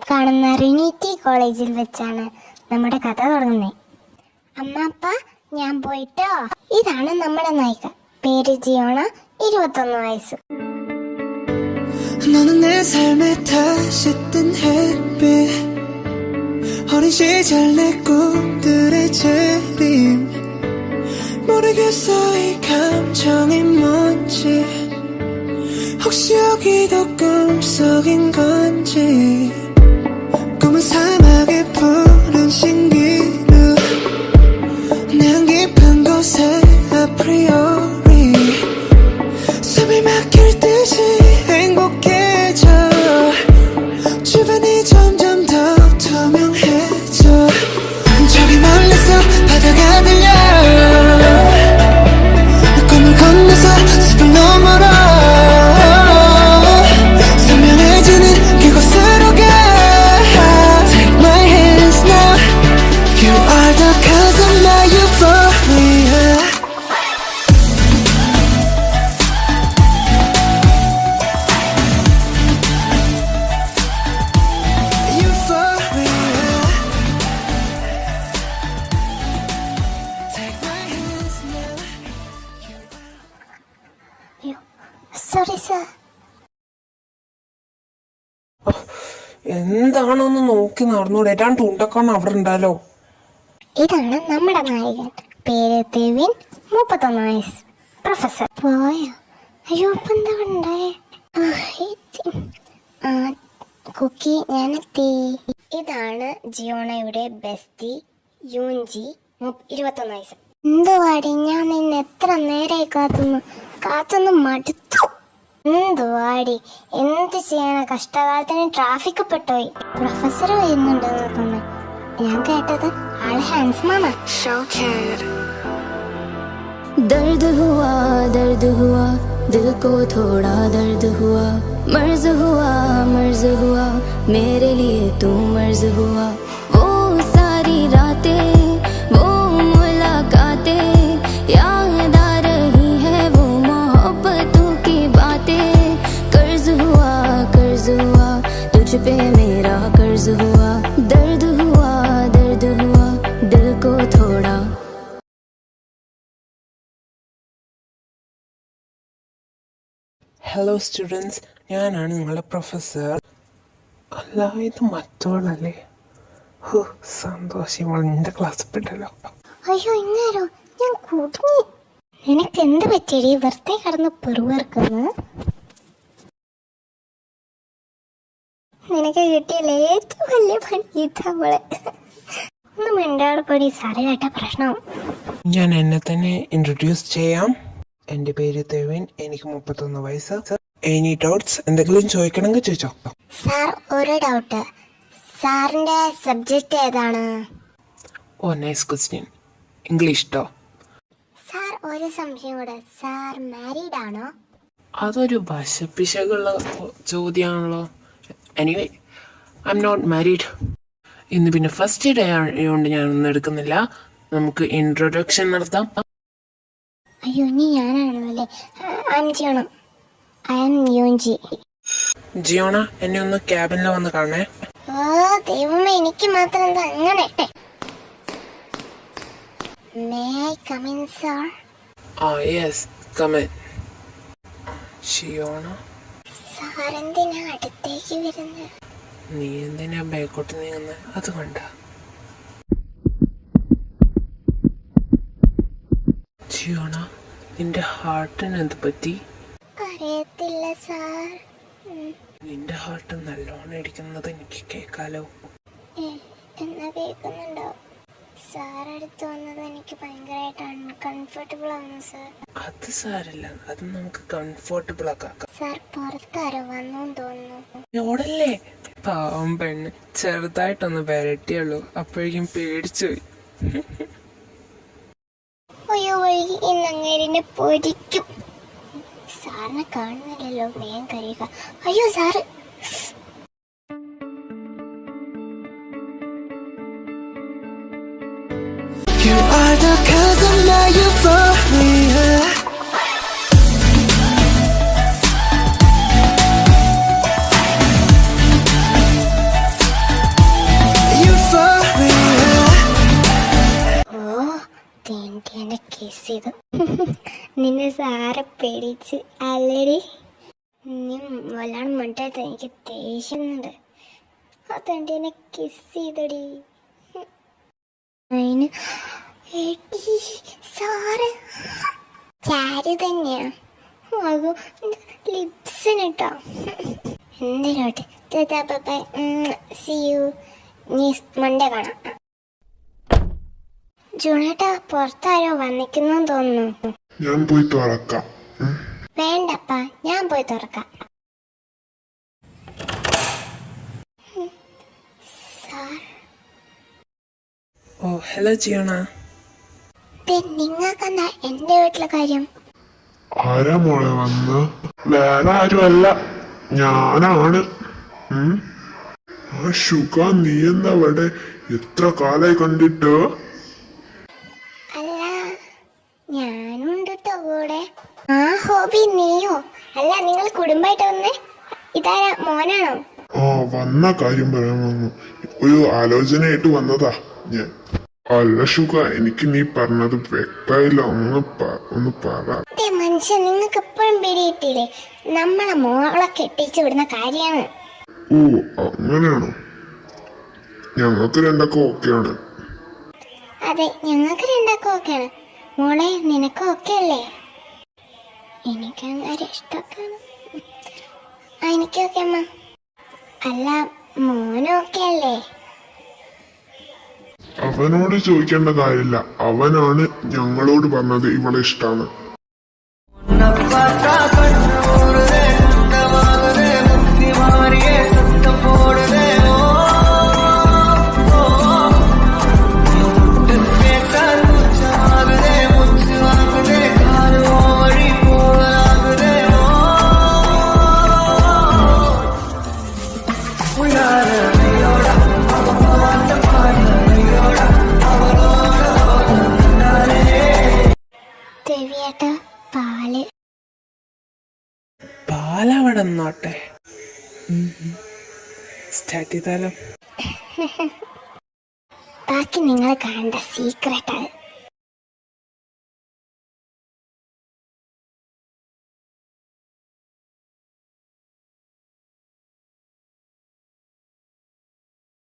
കാണുന്ന റിനീറ്റി കോളേജിൽ വെച്ചാണ് നമ്മുടെ കഥ തുടങ്ങുന്നത്. അമ്മ അപ്പ ഞാൻ പോയിട്ടോ. ഇതാണ് നമ്മുടെ നായിക, പേര് ജിയോണ, 21 വയസ്സ്. 너는 내 삶에 다시 뜬 햇빛 어린 시절 내 꿈들의 재림 모르겠어 이 감정이 뭔지 혹시 여기도 꿈속인 건지 꿈은 사막의 푸른 신기루 내 깊은 곳에 아프리오리 숨이 막힐 듯이 행복해져 주변이 점점 더 투명해져 저기 멀리서 바다가 들려 꿈을 건너서 숲을 넘어라 선명해지는 그곳으로 가 Take my hands now You are the cause of my euphoria sorry sir. എന്താണെന്ന് നോക്കി നടന്നൂടെ? ഏതാണ്ട് ഉണ്ടക്കാണ് അവിടെ ഉണ്ടാലോ. ഇതാണ് നമ്മുടെ നായകൻ, പേര് ദേവിൻ, 31 വയസ്സ്, പ്രൊഫസർ. പോയോ? അയ്യോ, ഇപ്പം എന്താ ഉണ്ടായേ? കുക്കി, ഞാനെത്തി. ഇതാണ് ജിയോണയുടെ ബെസ്റ്റി യൂൻജി, 21 വയസ്സ്. എന്തുവാടി, ഞാൻ നിന്നെ എത്ര നേരമായി കാത്തൊന്ന് മടുത്തു. എന്തുവാടി, എന്ത് ചെയ്യണ, കഷ്ടകാലത്തിന് ട്രാഫിക് പെട്ടുപോയി. പ്രൊഫസർ വരുന്നുണ്ടെന്ന് തോന്നുന്നു. ഞാൻ കേട്ടത് ആള് ഹാൻഡ്സമാണ്. दर्द हुआ दिल को थोड़ा दर्द हुआ मर्ज हुआ मेरे लिए तू मर्ज हुआ वो सारी रातें वो मुलाकातें याद आ रही है वो मोहब्बतों की बातें कर्ज हुआ तुझ पे मेरा कर्ज हुआ दर्द हुआ दिल को थोड़ा. ഹലോ സ്റ്റുഡൻസ്, ഞാനാണ് നിങ്ങളുടെ പ്രൊഫസർ. അല്ല, ഇത് മറ്റോളല്ലേ? സന്തോഷം, എൻ്റെ ക്ലാസ്സിൽ പെട്ടല്ലോ. അയ്യോ, ഇന്നേരോ ഞാൻ കുടുങ്ങി. നിനക്ക് എന്ത് പറ്റിയടി, വെറുതെ കടന്ന് പെറുവേർക്കുന്നു? നിനക്ക് കിട്ടിയല്ലേ ഏറ്റവും വലിയ പണി ഇതവളെ. ഒന്ന് മിണ്ടാടെ പൊടി, സാറേ കേട്ട പ്രശ്നം. ഞാൻ എന്നെ തന്നെ ഇൻട്രൊഡ്യൂസ് ചെയ്യാം. എൻ്റെ പേര് ദേവിൻ, എനിക്ക് 31 വയസ്സ്. എനി ഡൗട്ട്സ്, എന്തെങ്കിലും ചോദിക്കണമെങ്കിൽ ചോദിച്ചോ. സാർ, ഒരു ഡൗട്ട്. സാറിന്റെ സബ്ജക്റ്റ് ഏതാണ്? Oh, nice question. English too. Sir, ഒരു സംശയം കൂടെ. സാർ മാരീഡ് ആണോ? അതൊരു വശപ്പിശകുള്ള ചോദ്യമാണല്ലോ. Anyway, I'm not married. ഇന്ന് പിന്നെ ഫസ്റ്റ് ഡേ ആയതുകൊണ്ട് ഞാനൊന്നും എടുക്കുന്നില്ല. നമുക്ക് ഇൻട്രൊഡക്ഷൻ നടത്താം. അയ്യോ, ഇനി ഞാനാണല്ലേ. I M യൂൻജി. ജിയോണ, എന്നെ ഒന്ന് ക്യാബിനിൽ വന്ന് കാണേ. ഓ ദൈവമേ, എനിക്ക് മാത്രം എന്താ അങ്ങനെ? May I come in sir? Yes, come in. Jiona, sir എന്തിനാ അടുത്തേക്ക് വരുന്നത്? നീ എന്തിനാ ബാക്കോട്ട് നീങ്ങുന്നത്? അത് കണ്ട. ജിയോണ, നിന്റെ ഹാർട്ടിന് എന്ത് പറ്റി? അറിയത്തില്ല സാർ. നിന്റെ ഹാർട്ട് നല്ലോണം ഇടിക്കുന്നത് എനിക്ക് കേൾക്കാലോ. എന്നാ കേൾക്കുന്നുണ്ടോ? സാർ അടുത്ത് വന്നത് എനിക്ക് ഭയങ്കരമായിട്ട് അൺകംഫർട്ടബിൾ ആണ് സാർ. അത് സാരല്ല, അത് നമുക്ക് കംഫർട്ടബിൾ ആക്കാം. സാർ, പുറത്താരോ വന്നു തോന്നുന്നു. ഓടല്ലേ. പാവം പെണ്ണ് ചെറുതായിട്ടൊന്ന് വരട്ടിയുള്ളൂ, അപ്പോഴേക്കും പേടിച്ചുപോയി. അയ്യോ, വഴി ഇന്നങ്ങേരിനെ പൊരിക്കും. സാറിനെ കാണുന്നില്ലല്ലോ, വേഗം കഴിയുക. അയ്യോ sir. You are the cause of my euphoria എന്നെ കിസ് ചെയ്തു. നിന്നെ സാറെ പേടിച്ച് അല്ലടി. നീ വല്ലാണ്ട് മുട്ടായിട്ട് എനിക്ക് ദേഷ്യുന്നുണ്ട്. അതുകൊണ്ട് എന്നെ കിസ് ചെയ്തടി. അതിന് സാറ് ചാരി തന്നെയാ. അത് ലിപ്സിന് കേട്ടോ. എന്തിനോട്ടെ സി യു. നീ മണ്ടേ കാണാം. ജൂണേട്ടാ, പുറത്താരോ വന്നിക്കുന്നു തോന്നുന്നു. ഞാൻ പോയി തുറക്കാം. വേണ്ടപ്പാ, ഞാൻ പോയി തുറക്കാം. സാർ, ഓ ഹലോ ജിയോണ. നിങ്ങൾക്കെന്താ എന്റെ വീട്ടിലെ കാര്യം? ആരാ മോളെ വന്ന്? വേറെ ആരുമല്ല, ഞാനാണ്. ആ ഷുഗ, നീ എന്താ ഇവിടെ? എത്ര കാലായി കണ്ടിട്ട്? അല്ല, ഞാനുണ്ട് ട്ടോ കൂടെ. ആ ഹോബി, നീയോ? അല്ല, നിങ്ങൾ കുടുംബമായിട്ട് വന്നേ? ഇതാരാ, മോനാണോ? ആ, വന്ന കാര്യം പറയാൻ വന്നു. ഒരു ആലോചനയായിട്ട് വന്നതാ ഞാൻ. അല്ല ഷുഗ, എനിക്ക് നീ പറഞ്ഞത് വ്യക്തമായില്ല. ഒന്ന് പറ. മനുഷ്യൻ, നിങ്ങൾക്ക് എപ്പോഴും പിടിയിട്ടില്ലേ? നമ്മളെ മോളെ കെട്ടിച്ചു വിടുന്ന കാര്യമാണ്. ഓ, അങ്ങനെയാണോ? ഞങ്ങൾക്ക് രണ്ടൊക്കെ ഓക്കെയാണ്. അതെ, ഞങ്ങൾക്ക് രണ്ടാക്കും ഓക്കെയാണ്. മോളെ, നിനക്ക് ഓക്കെ അല്ലേ? എനിക്കങ്ങനെ ഇഷ്ടമൊക്കെയാണ്. എനിക്കൊക്കെ അമ്മ. അല്ല, മോനൊക്കെ അല്ലേ? അവനോട് ചോദിക്കേണ്ട കാര്യമില്ല, അവനാണ് ഞങ്ങളോട് പറഞ്ഞത് ഇവളെ ഇഷ്ടാണ്. ദേവിയേട്ടാ, പാല്. പാലവിടെ നിന്നോട്ടെ. സ്റ്റാർട്ട് ചെയ്താലോ? ബാക്കി നിങ്ങൾ കാണേണ്ട സീക്രട്ടാണ്.